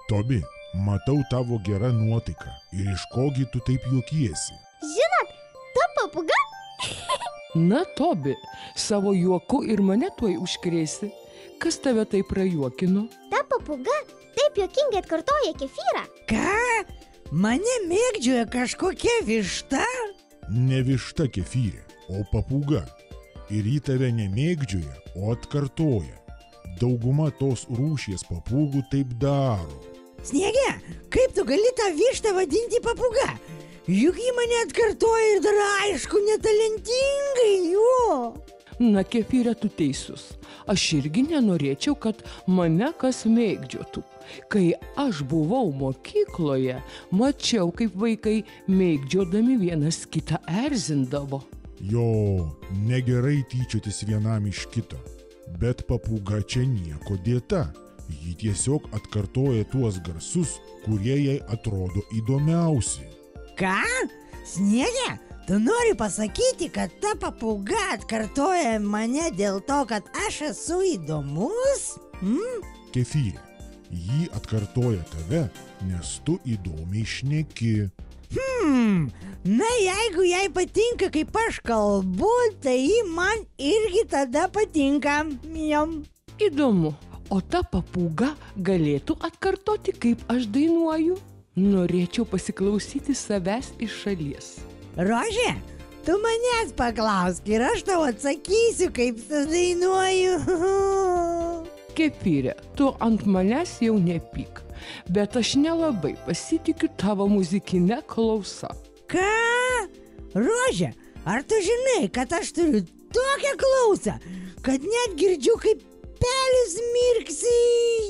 Tobi, matau tavo gera nuotaika. Ir iš kogi tu taip juokiesi? Žinot, ta papūga? Na, Tobi, savo juoku ir mane tuoj užkrėsi. Kas tave taip prajuokino? Ta papūga taip juokingai atkartoja kefyrą. Ką? Mane mėgdžioja kažkokia višta? Ne višta kefyrė, o papūga. Ir ji tave nemėgdžioja, o atkartoja. Dauguma tos rūšies papūgų taip daro. Sniege, kaip tu gali tą vištą vadinti papūga? Juk ji mane atkartoja ir dar aišku netalentingai, jo. Na, kefyrė, tu teisus. Aš irgi nenorėčiau, kad mane kas mėgdžiotų. Kai aš buvau mokykloje, mačiau, kaip vaikai mėgdžiodami vienas kitą erzindavo. Jo, negerai tyčiotis vienam iš kito. Bet papūga čia nieko dėta. Ji tiesiog atkartoja tuos garsus, kurie jai atrodo įdomiausi. Ką? Sniege, tu nori pasakyti, kad ta papūga atkartoja mane dėl to, kad aš esu įdomus? Kefyrė, ji atkartoja tave, nes tu įdomiai šneki. Na, jeigu jai patinka, kaip aš kalbu, tai man irgi tada patinka. Jom. Įdomu, o ta papūga galėtų atkartoti, kaip aš dainuoju? Norėčiau pasiklausyti savęs iš šalies. Rožė, tu manęs paklausk ir aš tau atsakysiu, kaip dainuoju. Kefyrė, tu ant manęs jau nepyk, bet aš nelabai pasitikiu tavo muzikinę klausą. Ką? Rožė, ar tu žinai, kad aš turiu tokią klausą, kad net girdžiu, kaip pelės mirksi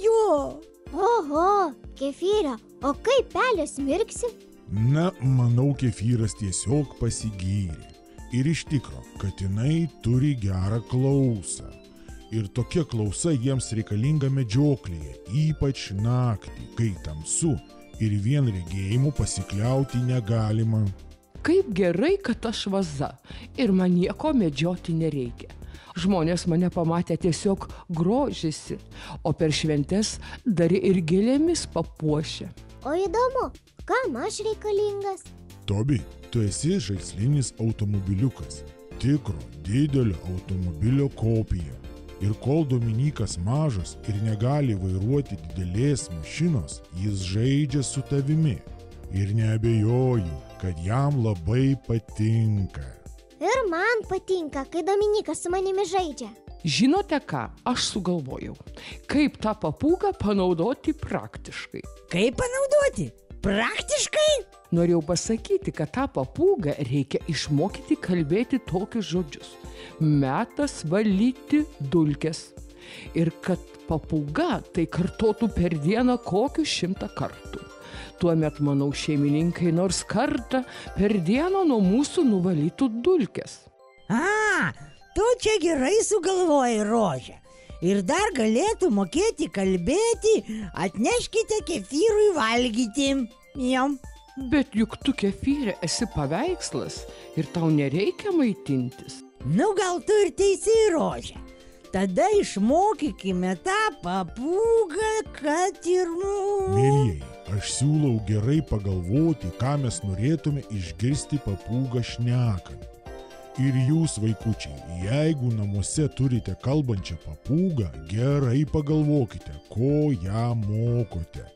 jo? Oho, kefyrė, o kaip pelės mirksi? Na, manau, kefyras tiesiog pasigyrė. Ir iš tikro, katinai turi gerą klausą. Ir tokia klausa jiems reikalinga medžioklėje, ypač naktį, kai tamsu ir vien regėjimu pasikliauti negalima. Kaip gerai, kad aš vaza ir man nieko medžioti nereikia. Žmonės mane pamatę tiesiog grožisi, o per šventes dar ir gėlėmis papuošia. O įdomu, kam aš reikalingas? Tobi, tu esi žaislinis automobiliukas, tikro didelio automobilio kopija. Ir kol Dominykas mažas ir negali vairuoti didelės mašinos, jis žaidžia su tavimi. Ir neabejoju, kad jam labai patinka. Ir man patinka, kai Dominykas su manimi žaidžia. Žinote ką, aš sugalvojau, kaip tą papūgą panaudoti praktiškai. Kaip panaudoti? Praktiškai? Norėjau pasakyti, kad tą papūgą reikia išmokyti kalbėti tokius žodžius. Metas valyti dulkes. Ir kad papūga tai kartotų per dieną kokius 100 kartų. Tuomet, manau, šeimininkai nors kartą per dieną nuo mūsų nuvalytų dulkes. Tu čia gerai sugalvojai, Rožė. Ir dar galėtų mokėti kalbėti, atneškite kefyrui valgyti. Jom. Bet juk tu, kefyrė, esi paveikslas ir tau nereikia maitintis. Nu, gal tu ir teisi, Rožė. Tada išmokykime tą papūgą, kad ir Mielieji, aš siūlau gerai pagalvoti, ką mes norėtume išgirsti papūgą šnekant. Ir jūs, vaikučiai, jeigu namuose turite kalbančią papūgą, gerai pagalvokite, ko ją mokote.